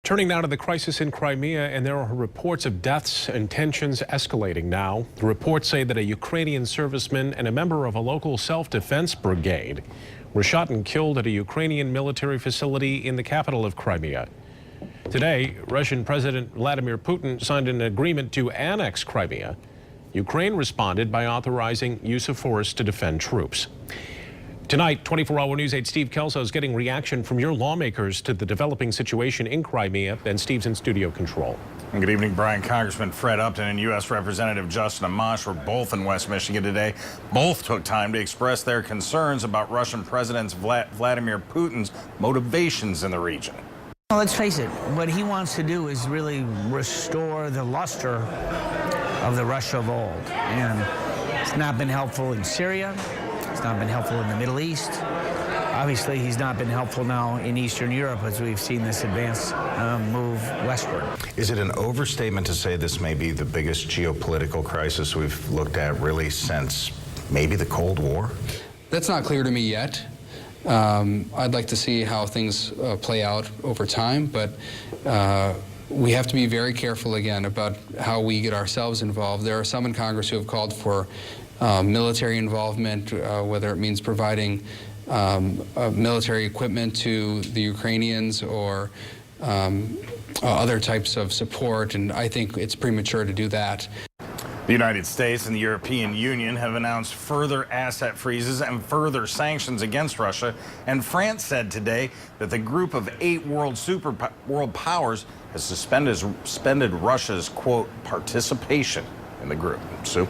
Turning now to the crisis in Crimea, and there are reports of deaths and tensions escalating now. The reports say that a Ukrainian serviceman and a member of a local self-defense brigade were shot and killed at a Ukrainian military facility in the capital of Crimea. Today, Russian President Vladimir Putin signed an agreement to annex Crimea. Ukraine responded by authorizing use of force to defend troops. Tonight, 24-hour News 8 Steve Kelso is getting reaction from your lawmakers to the developing situation in Crimea, and Steve's in studio control. Good evening, Brian. Congressman Fred Upton and U.S. Representative Justin Amash were both in West Michigan today. Both took time to express their concerns about Russian President Vladimir Putin's motivations in the region. Well, let's face it, what he wants to do is really restore the luster of the Russia of old. And it's not been helpful in Syria. It's not been helpful in the Middle East. Obviously, he's not been helpful now in Eastern Europe as we've seen this advance move westward. Is it an overstatement to say this may be the biggest geopolitical crisis we've looked at really since maybe the Cold War? That's not clear to me yet. I'd like to see how things play out over time, but we have to be very careful again about how we get ourselves involved. There are some in Congress who have called for military involvement, whether it means providing military equipment to the Ukrainians or other types of support, and I think it's premature to do that. The United States and the European Union have announced further asset freezes and further sanctions against Russia, and France said today that the group of 8 world powers has suspended Russia's, quote, participation in the group. Sue?